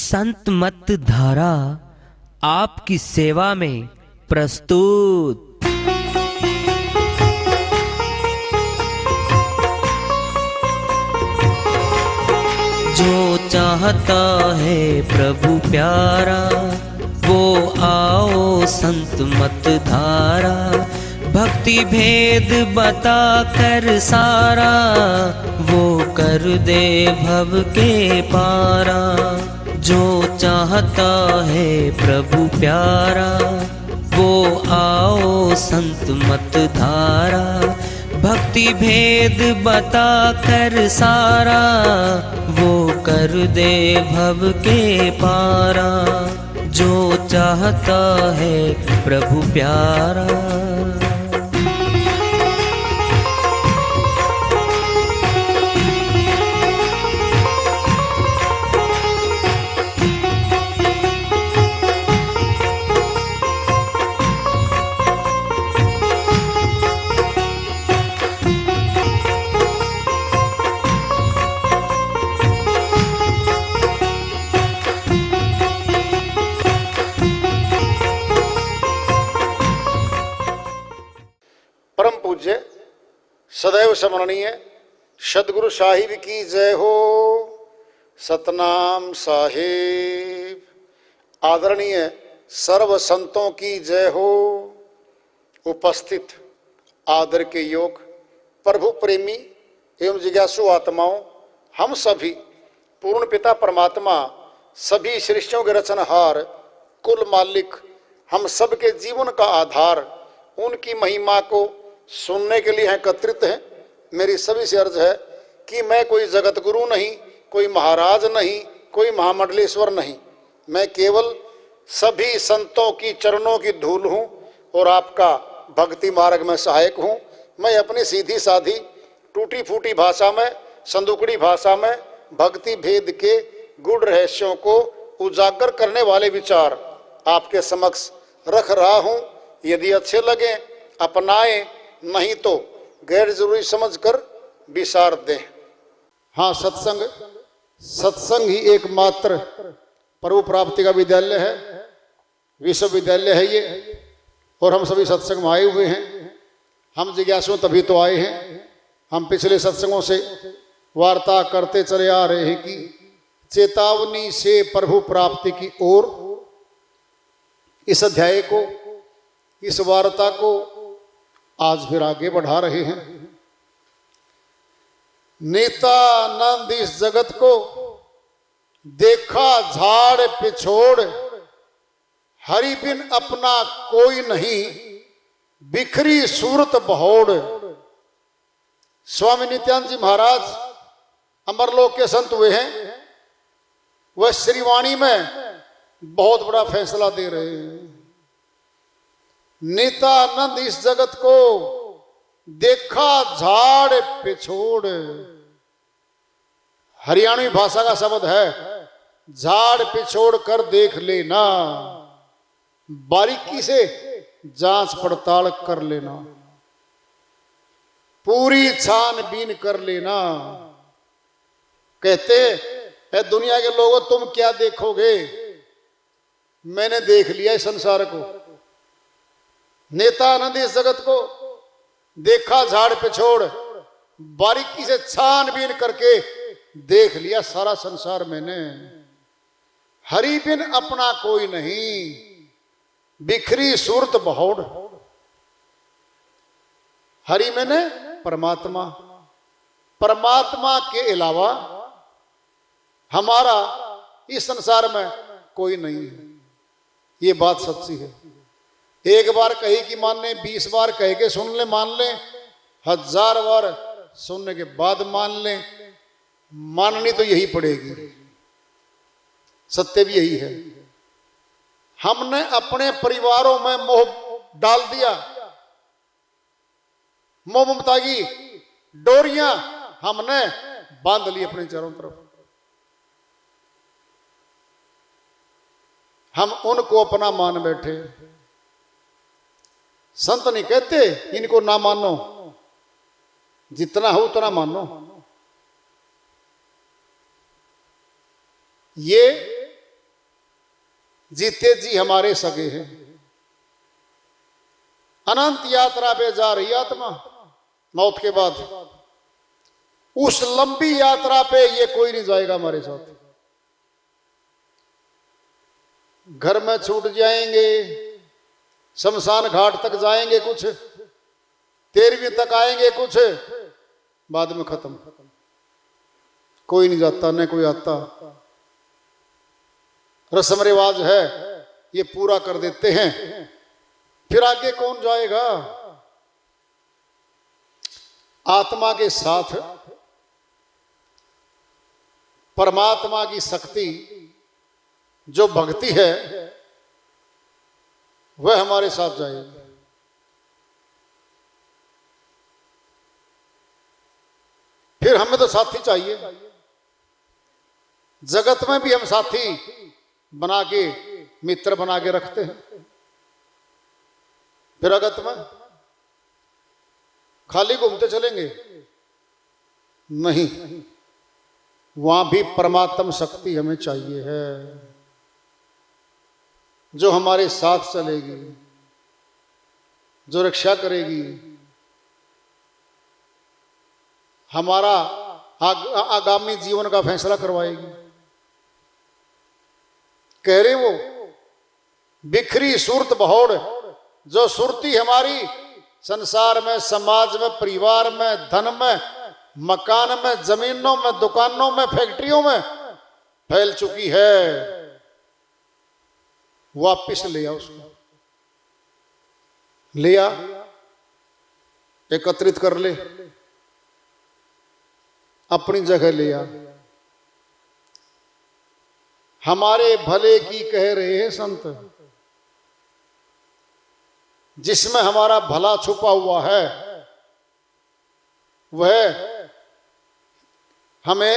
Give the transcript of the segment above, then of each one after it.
संत मत धारा आपकी सेवा में प्रस्तुत। जो चाहता है प्रभु प्यारा, वो आओ संत मत धारा। भक्ति भेद बता कर सारा, वो कर दे भव के पारा। जो चाहता है प्रभु प्यारा, वो आओ संत मत धारा। भक्ति भेद बता कर सारा, वो कर दे भव के पारा। जो चाहता है प्रभु प्यारा। परम पूज्य सदैव स्मरणीय सदगुरु साहिब की जय हो। सतनाम साहिब। आदरणीय सर्व संतों की जय हो। उपस्थित आदर के योग प्रभु प्रेमी एवं जिज्ञासु आत्माओं, हम सभी पूर्ण पिता परमात्मा, सभी सृष्टियों के रचनहार, कुल मालिक, हम सब के जीवन का आधार, उनकी महिमा को सुनने के लिए एकत्रित हैं। मेरी सभी से अर्ज है कि मैं कोई जगत गुरु नहीं, कोई महाराज नहीं, कोई महामंडलेश्वर नहीं। मैं केवल सभी संतों की चरणों की धूल हूँ और आपका भक्ति मार्ग में सहायक हूँ। मैं अपनी सीधी साधी टूटी फूटी भाषा में, संदुकड़ी भाषा में भक्ति भेद के गूढ़ रहस्यों को उजागर करने वाले विचार आपके समक्ष रख रहा हूँ। यदि अच्छे लगे अपनाएं, नहीं तो गैर जरूरी समझकर विसार दें। हाँ, सत्संग ही एकमात्र प्रभु प्राप्ति का विद्यालय है, विश्वविद्यालय है ये। और हम सभी सत्संग में आए हुए हैं। हम जिज्ञासु तभी तो आए हैं। हम पिछले सत्संगों से वार्ता करते चले आ रहे हैं कि चेतावनी से प्रभु प्राप्ति की ओर। इस अध्याय को, इस वार्ता को आज फिर आगे बढ़ा रहे हैं। नित्यानंद इस जगत को देखा झाड़ पिछोड़, हरि बिन अपना कोई नहीं, बिखरी सूरत बहोड़। स्वामी नित्यानंद जी महाराज अमरलोक के संत हुए हैं। वह श्रीवाणी में बहुत बड़ा फैसला दे रहे हैं। नित्यानंद इस जगत को देखा झाड़ पिछोड़। हरियाणवी भाषा का शब्द है झाड़ पिछोड़ कर देख लेना, बारीकी से जांच पड़ताल कर लेना, पूरी छानबीन कर लेना। कहते है दुनिया के लोगों, तुम क्या देखोगे, मैंने देख लिया इस संसार को। नित्यानंद इस जगत को देखा झाड़ पिछोड़, बारीकी से छानबीन करके देख लिया सारा संसार मैंने। हरि बिन अपना कोई नहीं, बिखरी सूरत बहोड़। हरि मैंने परमात्मा, परमात्मा के अलावा हमारा इस संसार में कोई नहीं है। ये बात सच्ची है। एक बार कही कि मान ले, 20 बार कह के सुन ले मान ले, 1000 बार सुनने के बाद मान ले, माननी तो यही पड़ेगी। सत्य भी यही है। हमने अपने परिवारों में मोह डाल दिया। मोह ममता की डोरियां हमने बांध ली अपने चारों तरफ। हम उनको अपना मान बैठे। संत नहीं कहते इनको ना मानो, जितना हो उतना मानो। ये जीते जी हमारे सगे हैं। अनंत यात्रा पे जा रही आत्मा मौत के बाद। उस लंबी यात्रा पे ये कोई नहीं जाएगा हमारे साथ। घर में छूट जाएंगे, शमशान घाट तक जाएंगे कुछ, 13वीं तक आएंगे कुछ, बाद में खत्म। कोई नहीं जाता, न कोई आता। रस्म रिवाज है, ये पूरा कर देते हैं, फिर आगे कौन जाएगा? आत्मा के साथ परमात्मा की शक्ति जो भक्ति है वह हमारे साथ जाएगी। फिर हमें तो साथी चाहिए। जगत में भी हम साथी बना के, मित्र बना के रखते हैं। फिर जगत में खाली घूमते चलेंगे? नहीं, वहां भी परमात्म शक्ति हमें चाहिए है, जो हमारे साथ चलेगी, जो रक्षा करेगी, हमारा आगामी जीवन का फैसला करवाएगी। कह रहे वो बिखरी सूरत बहौड़, जो सुरती हमारी संसार में, समाज में, परिवार में, धन में, मकान में, जमीनों में, दुकानों में, फैक्ट्रियों में फैल चुकी है, वापिस ले आ उसको। ले आ, एकत्रित कर ले, अपनी जगह ले आ। हमारे भले की कह रहे हैं संत। जिसमें हमारा भला छुपा हुआ है वह हमें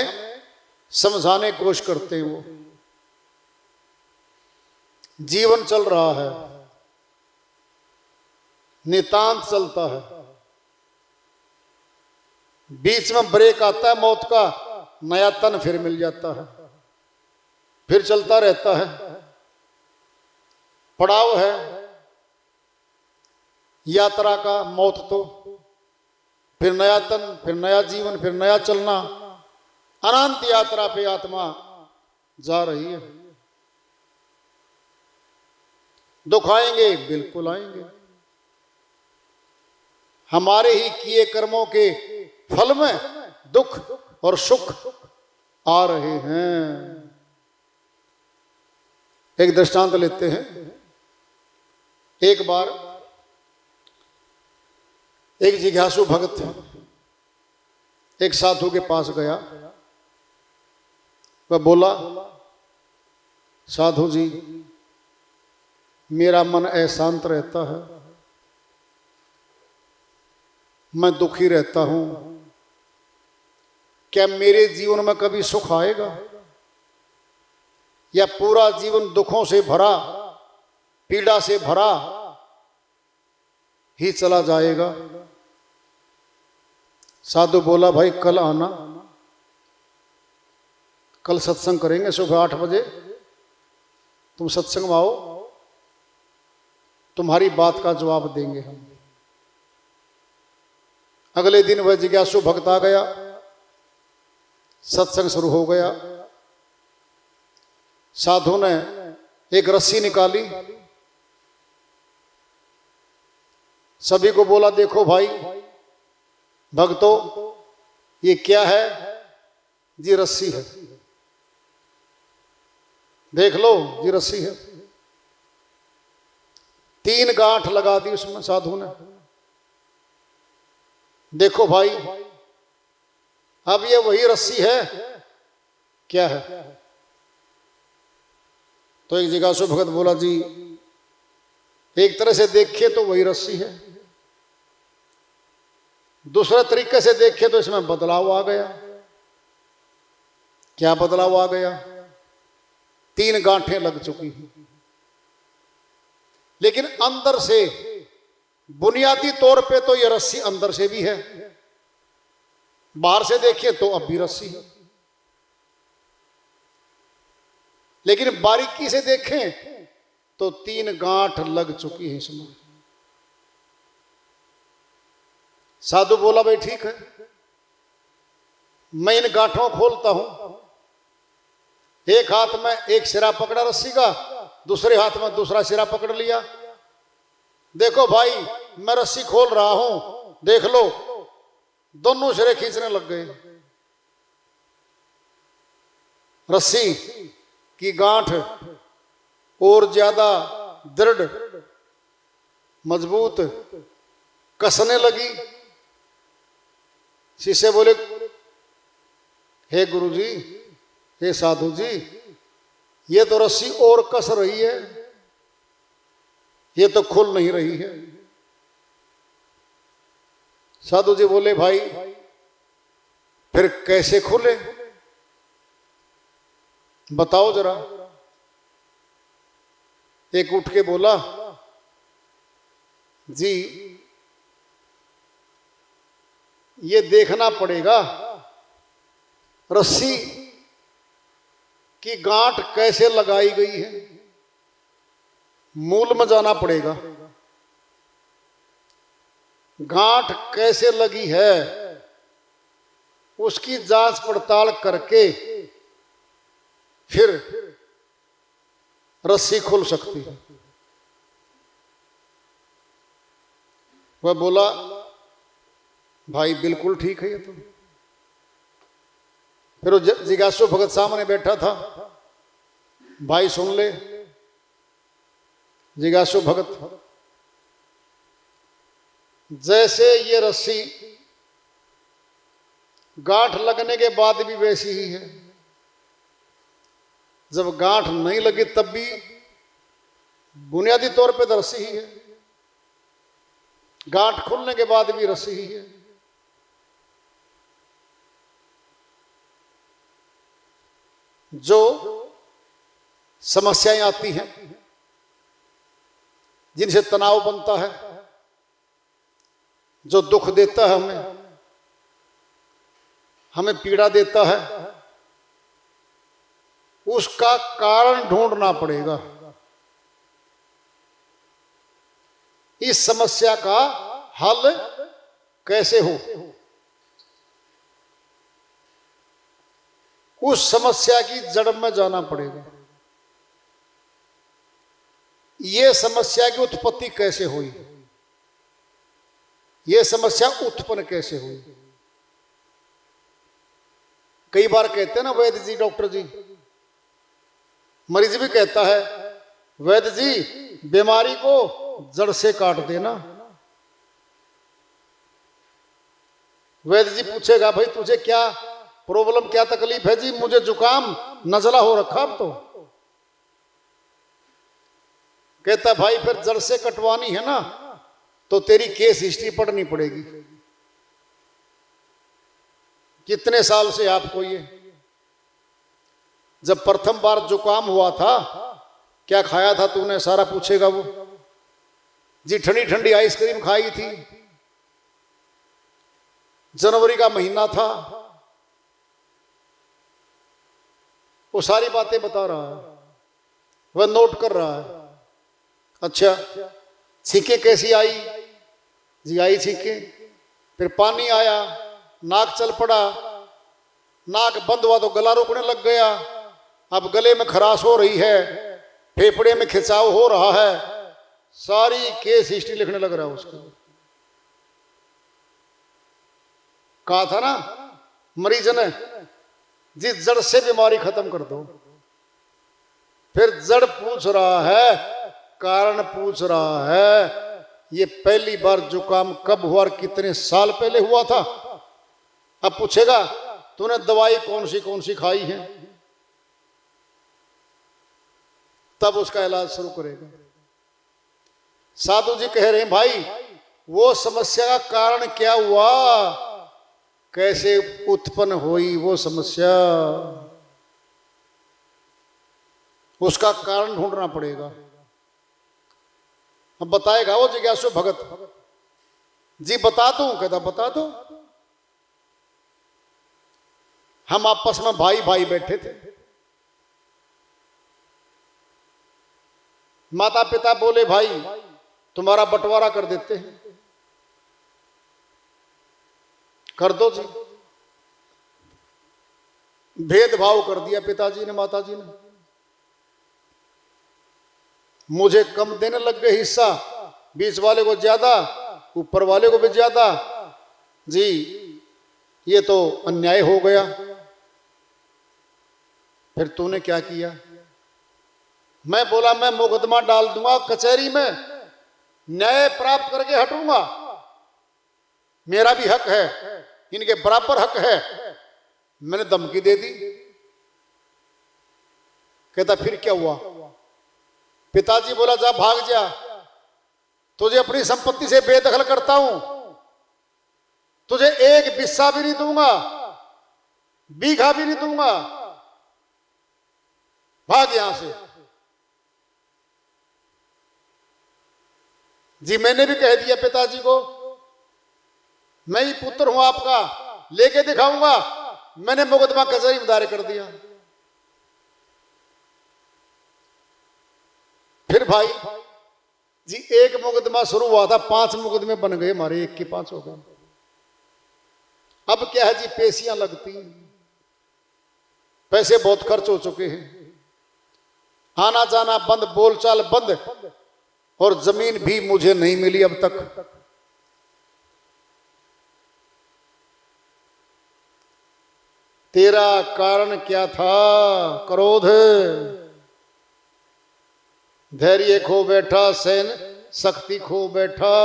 समझाने की कोशिश करते हैं। वो जीवन चल रहा है, नितांत चलता है, बीच में ब्रेक आता है मौत का, नया तन फिर मिल जाता है, फिर चलता रहता है। पड़ाव है यात्रा का, मौत तो, फिर नया तन, फिर नया जीवन, फिर नया चलना। अनंत यात्रा पे आत्मा जा रही है। दुख आएंगे, बिल्कुल आएंगे। हमारे ही किए कर्मों के फल में दुख और सुख आ रहे हैं। एक दृष्टांत लेते हैं। एक बार एक जिज्ञासु भक्त एक साधु के पास गया। वह बोला, साधु जी, मेरा मन अशांत रहता है, मैं दुखी रहता हूं, क्या मेरे जीवन में कभी सुख आएगा या पूरा जीवन दुखों से भरा, पीड़ा से भरा ही चला जाएगा? साधु बोला, भाई कल आना, कल सत्संग करेंगे सुबह 8 बजे, तुम सत्संग में आओ, तुम्हारी बात का जवाब देंगे हम। अगले दिन वह जिज्ञासु भक्त आ गया, सत्संग शुरू हो गया। साधु ने एक रस्सी निकाली, सभी को बोला, देखो भाई भक्तों, ये क्या है जी? रस्सी है, देख लो जी, रस्सी है। 3 गांठ लगा दी उसमें साधु ने। देखो भाई, अब ये वही रस्सी है क्या है? तो एक जिज्ञासु भगत बोला, जी एक तरह से देखे तो वही रस्सी है, दूसरे तरीके से देखे तो इसमें बदलाव आ गया। क्या बदलाव आ गया? 3 गांठें लग चुकी हैं, लेकिन अंदर से, बुनियादी तौर पे तो यह रस्सी अंदर से भी है, बाहर से देखें तो अब भी रस्सी है। लेकिन बारीकी से देखें तो 3 गांठ लग चुकी है इसमें। साधु बोला भाई ठीक है, मैं इन गांठों को खोलता हूं। एक हाथ में एक सिरा पकड़ा रस्सी का, दूसरे हाथ में दूसरा सिरा पकड़ लिया। देखो भाई मैं रस्सी खोल रहा हूं, देख लो। दोनों सिरे खींचने लग गए। रस्सी की गांठ और ज्यादा दृढ़ मजबूत कसने लगी। शिष्य बोले, हे गुरुजी, हे साधु जी, ये तो रस्सी और कस रही है, ये तो खुल नहीं रही है। साधु जी बोले, भाई फिर कैसे खुले, बताओ जरा। एक उठ के बोला, जी ये देखना पड़ेगा रस्सी की गांठ कैसे लगाई गई है, मूल में जाना पड़ेगा। गांठ कैसे लगी है उसकी जांच पड़ताल करके फिर रस्सी खुल सकती है। वह बोला, भाई बिल्कुल ठीक है ये तो। फिर वो जिज्ञासु भगत सामने बैठा था। भाई सुन ले। जिज्ञासु भगत, जैसे ये रस्सी गांठ लगने के बाद भी वैसी ही है, जब गांठ नहीं लगी तब भी बुनियादी तौर पे तो रस्सी ही है, गांठ खुलने के बाद भी रस्सी ही है। जो समस्याएं आती हैं, जिनसे तनाव बनता है, जो दुख देता है हमें पीड़ा देता है, उसका कारण ढूंढना पड़ेगा। इस समस्या का हल कैसे हो, उस समस्या की जड़ में जाना पड़ेगा। ये समस्या की उत्पत्ति कैसे हुई, ये समस्या उत्पन्न कैसे हुई। कई बार कहते हैं ना वैद्य जी, डॉक्टर जी, मरीज भी कहता है, वैद्य जी बीमारी को जड़ से काट देना। वैद्य जी पूछेगा, भाई तुझे क्या प्रॉब्लम, क्या तकलीफ है? जी मुझे जुकाम नजला हो रखा। अब तो कहता, भाई फिर जड़ से कटवानी है ना, तो तेरी केस हिस्ट्री पढ़नी पड़ेगी। कितने साल से आपको ये, जब प्रथम बार जुकाम हुआ था क्या खाया था तूने, सारा पूछेगा वो। जी ठंडी ठंडी आइसक्रीम खाई थी, जनवरी का महीना था, वो सारी बातें बता रहा है, वह नोट कर रहा है। अच्छा छींके कैसी आई? जी आई छींके, फिर पानी आया, नाक चल पड़ा, नाक बंद हुआ तो गला रोकने लग गया, अब गले में खराश हो रही है, फेफड़े में खिंचाव हो रहा है, सारी केस हिस्ट्री लिखने लग रहा है उसको। कहा था ना मरीज ने, जिस जड़ से बीमारी खत्म कर दो। फिर जड़ पूछ रहा है, कारण पूछ रहा है, ये पहली बार जुकाम कब हुआ और कितने साल पहले हुआ था। अब पूछेगा तूने दवाई कौन सी खाई है, तब उसका इलाज शुरू करेगा। साधु जी कह रहे हैं, भाई वो समस्या का कारण क्या हुआ, कैसे उत्पन्न हुई वो समस्या, उसका कारण ढूंढना पड़ेगा। अब बताएगा वो जिज्ञासु भगत। जी बता दूं? कहता बता दो। हम आपस में भाई भाई बैठे थे, माता पिता बोले भाई तुम्हारा बंटवारा कर देते हैं, कर दो जी। भेदभाव कर दिया पिताजी ने माताजी ने, मुझे कम देने लग गए हिस्सा, बीच वाले को ज्यादा, ऊपर वाले को भी ज्यादा। जी ये तो अन्याय हो गया। फिर तूने क्या किया? मैं बोला मैं मुकदमा डाल दूंगा कचहरी में, न्याय प्राप्त करके हटूंगा, मेरा भी हक है, इनके बराबर हक है। मैंने धमकी दे दी। कहता फिर क्या हुआ? पिताजी बोला जा भाग जा, तुझे अपनी संपत्ति से बेदखल करता हूं, तुझे एक बिस्सा भी नहीं दूंगा, बीघा भी नहीं दूंगा, भाग यहां से। जी मैंने भी कह दिया पिताजी को, मैं ही पुत्र हूं आपका, लेके दिखाऊंगा। मैंने मुकदमा कचहरी में दायर कर दिया। फिर भाई जी एक मुकदमा शुरू हुआ था, 5 मुकदमे बन गए हमारे, 1 के 5 हो गए। अब क्या है जी, पेशियां लगती, पैसे बहुत खर्च हो चुके हैं, आना जाना बंद, बोलचाल बंद, और जमीन भी मुझे नहीं मिली अब तक। तेरा कारण क्या था? क्रोध। धैर्य खो बैठा, सहन शक्ति खो बैठा।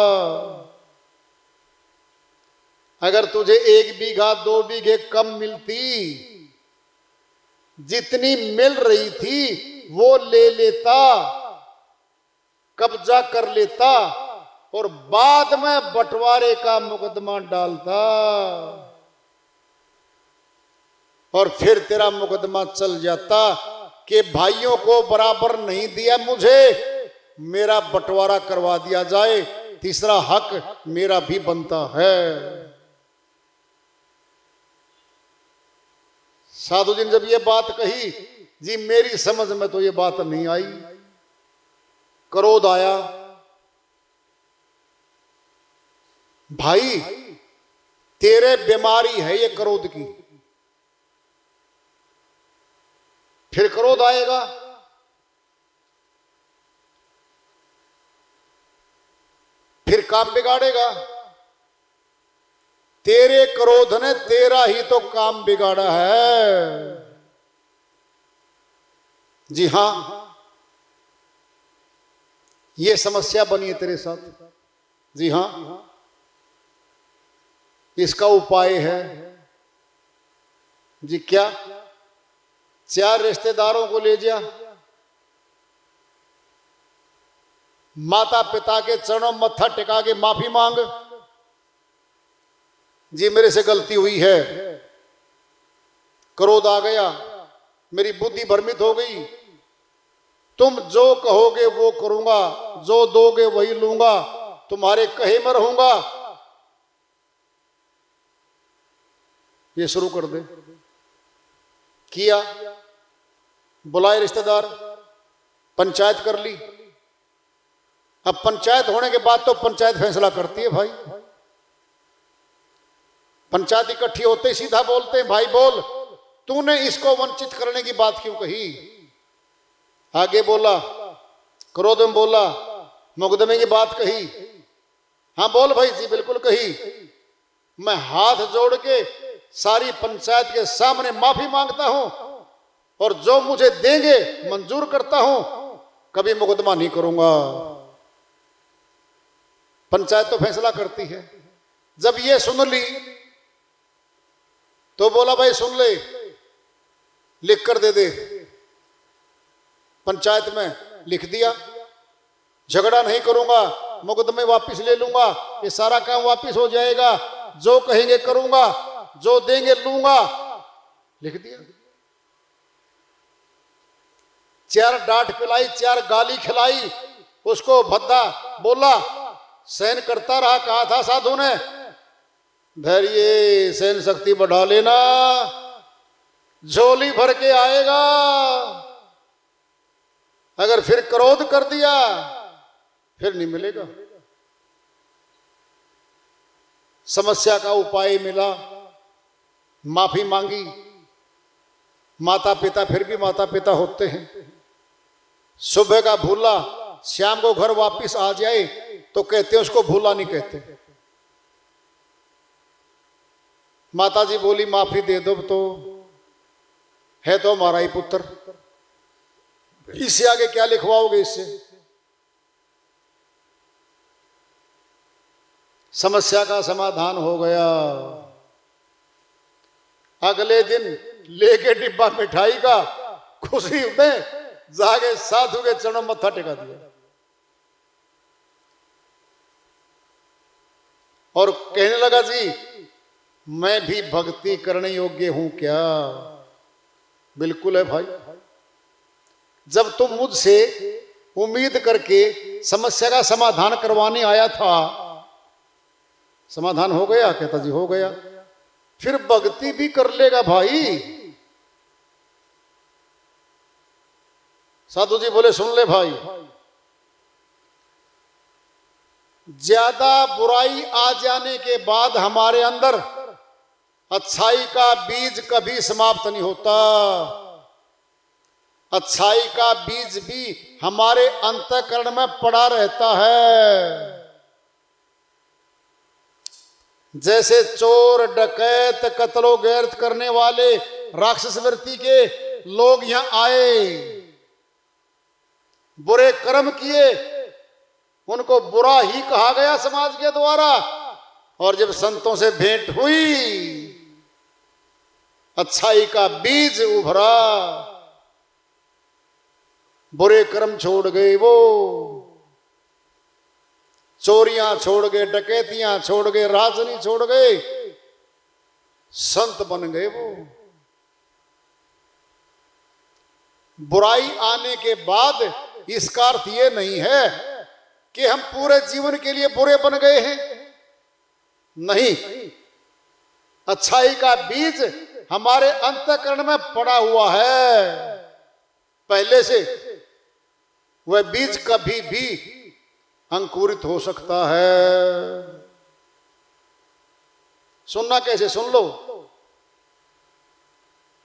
अगर तुझे 1 बीघा 2 बीघे कम मिलती, जितनी मिल रही थी वो ले लेता, कब्जा कर लेता, और बाद में बंटवारे का मुकदमा डालता, और फिर तेरा मुकदमा चल जाता कि भाइयों को बराबर नहीं दिया मुझे, मेरा बंटवारा करवा दिया जाए, तीसरा हक मेरा भी बनता है। साधु जी ने जब ये बात कही जी, मेरी समझ में तो ये बात नहीं आई, क्रोध आया। भाई तेरे बीमारी है ये क्रोध की, फिर क्रोध आएगा। फिर काम बिगाड़ेगा। तेरे क्रोध ने तेरा ही तो काम बिगाड़ा है। जी हां, ये समस्या बनी है तेरे साथ। जी हां, इसका उपाय है जी क्या? 4 रिश्तेदारों को ले जा, माता पिता के चरणों मत्था टिका के माफी मांग, जी मेरे से गलती हुई है, क्रोध आ गया, मेरी बुद्धि भ्रमित हो गई, तुम जो कहोगे वो करूंगा, जो दोगे वही लूंगा, तुम्हारे कहे में रहूंगा। ये शुरू कर दे। किया, बुलाए रिश्तेदार, पंचायत कर ली। अब पंचायत होने के बाद तो पंचायत फैसला करती है भाई। पंचायत इकट्ठी होते ही सीधा बोलते हैं, भाई बोल, तूने इसको वंचित करने की बात क्यों कही? आगे बोला, क्रोध में बोला, मुकदमे की बात कही। हाँ बोल भाई, जी बिल्कुल कही। मैं हाथ जोड़ के सारी पंचायत के सामने माफी मांगता हूं, और जो मुझे देंगे मंजूर करता हूं, कभी मुकदमा नहीं करूंगा। पंचायत तो फैसला करती है। जब ये सुन ली तो बोला, भाई सुन ले, लिख कर दे दे। पंचायत में लिख दिया, झगड़ा नहीं करूंगा, मुकदमे वापस ले लूंगा, ये सारा काम वापस हो जाएगा, जो कहेंगे करूंगा, जो देंगे लूंगा। लिख दिया। 4 डांट पिलाई, 4 गाली खिलाई, उसको भद्दा बोला, सहन करता रहा। कहा था साधु ने, धैर्य सहन शक्ति बढ़ा लेना, झोली भर के आएगा। अगर फिर क्रोध कर दिया फिर नहीं मिलेगा। समस्या का उपाय मिला, माफी मांगी, माता पिता फिर भी माता पिता होते हैं। सुबह का भूला शाम को घर वापस आ जाए तो कहते हैं उसको भूला नहीं कहते। माता जी बोली माफी दे दो, तो है तो हमारा ही पुत्र, इससे आगे क्या लिखवाओगे इससे। समस्या का समाधान हो गया। अगले दिन लेके डिब्बा मिठाई का खुशी में जाके साधु के चरणों में मत्था टेका दिया और कहने लगा जी मैं भी भक्ति करने योग्य हूं क्या। बिल्कुल है भाई, जब तुम मुझसे उम्मीद करके समस्या का समाधान करवाने आया था, समाधान हो गया? कहता जी हो गया। फिर भक्ति भी कर लेगा भाई। साधु जी बोले सुन ले भाई, ज्यादा बुराई आ जाने के बाद हमारे अंदर अच्छाई का बीज कभी समाप्त नहीं होता। अच्छाई का बीज भी हमारे अंतःकरण में पड़ा रहता है। जैसे चोर डकैत कत्लो गैरत करने वाले राक्षस वृत्ति के लोग यहां आए, बुरे कर्म किए, उनको बुरा ही कहा गया समाज के द्वारा, और जब संतों से भेंट हुई अच्छाई का बीज उभरा, बुरे कर्म छोड़ गए, वो चोरियां छोड़ गए, डकैतियां छोड़ गए, राजनी छोड़ गए, संत बन गए वो। बुराई आने के बाद इसका अर्थ ये नहीं है कि हम पूरे जीवन के लिए बुरे बन गए हैं, नहीं। अच्छाई का बीज हमारे अंतःकरण में पड़ा हुआ है पहले से। वह बीज कभी भी अंकुरित हो सकता है। सुनना कैसे? सुन लो।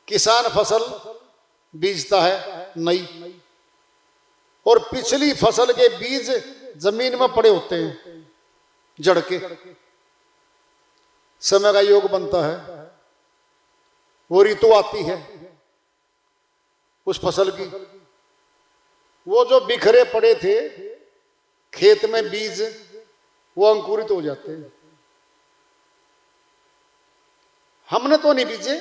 किसान फसल बीजता है नई, और पिछली फसल के बीज जमीन में पड़े होते हैं जड़ के। समय का योग बनता है, वो ऋतु आती है उस फसल की, वो जो बिखरे पड़े थे खेत में बीज, वो अंकुरित हो जाते हैं। हमने तो नहीं बीजे,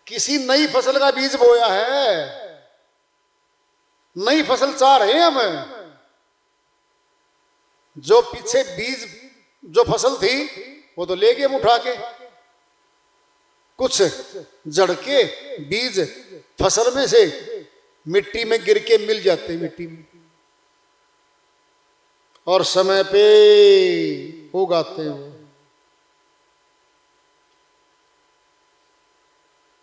किसी नई फसल का बीज बोया है, नई फसल चाह रहे हैं हम। जो पीछे बीज जो फसल थी वो तो ले गए हम उठा के। कुछ जड़ के बीज फसल में से मिट्टी में गिर के मिल जाते हैं मिट्टी में, और समय पे उगाते हैं।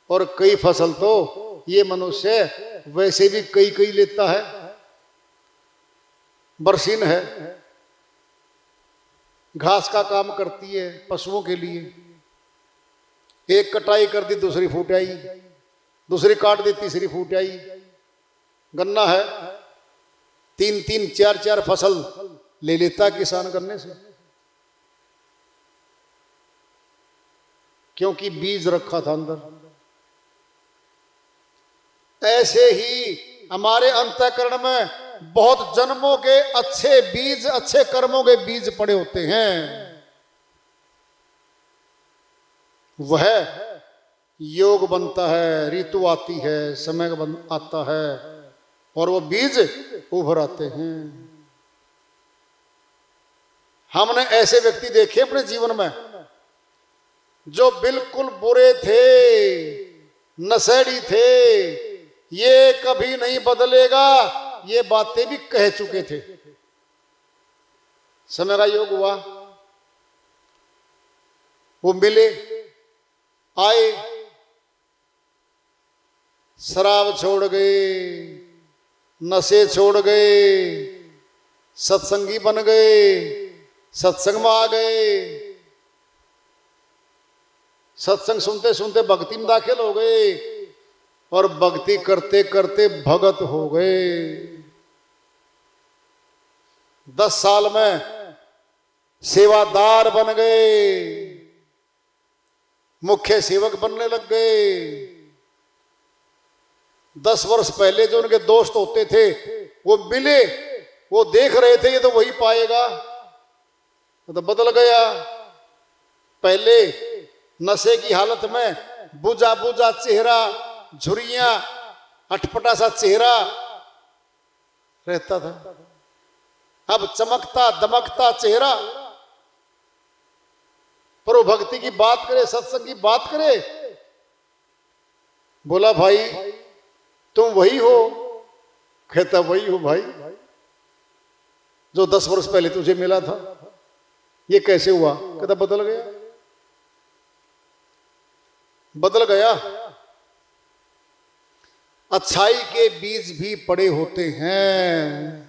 और कई फसल तो ये मनुष्य वैसे भी कई कई लेता है। बरसीन है, घास का काम करती है पशुओं के लिए। एक कटाई कर दी, दूसरी फूट आई, दूसरी काट दी, तीसरी फूट आई। गन्ना है, 3-3 4-4 फसल ले लेता किसान गन्ने से, क्योंकि बीज रखा था अंदर। ऐसे ही हमारे अंतःकरण में बहुत जन्मों के अच्छे बीज, अच्छे कर्मों के बीज पड़े होते हैं। वह योग बनता है, ऋतु आती है, समय आता है, और वो बीज उभर आते हैं। हमने ऐसे व्यक्ति देखे अपने जीवन में जो बिल्कुल बुरे थे, नशेड़ी थे, ये कभी नहीं बदलेगा, ये बातें भी कह चुके थे। समय का योग हुआ, वो मिले, आए, शराब छोड़ गए, नशे छोड़ गए, सत्संगी बन गए, सत्संग में आ गए, सत्संग सुनते सुनते भक्ति में दाखिल हो गए और भक्ति करते करते भगत हो गए। 10 साल में सेवादार बन गए, मुख्य सेवक बनने लग गए। 10 वर्ष पहले जो उनके दोस्त होते थे वो मिले, वो देख रहे थे ये तो वही पाएगा, तो बदल गया। पहले नशे की हालत में बुझा बुझा चेहरा, झुर्रियां, अटपटा सा चेहरा रहता था, अब चमकता दमकता चेहरा। पर वो भक्ति की बात करे, सत्संग की बात करे, बोला भाई तुम वही हो? कहता वही हो भाई जो 10 वर्ष पहले तुझे मिला था। ये कैसे हुआ? कहता बदल गया, बदल गया। अच्छाई के बीज भी पड़े होते हैं,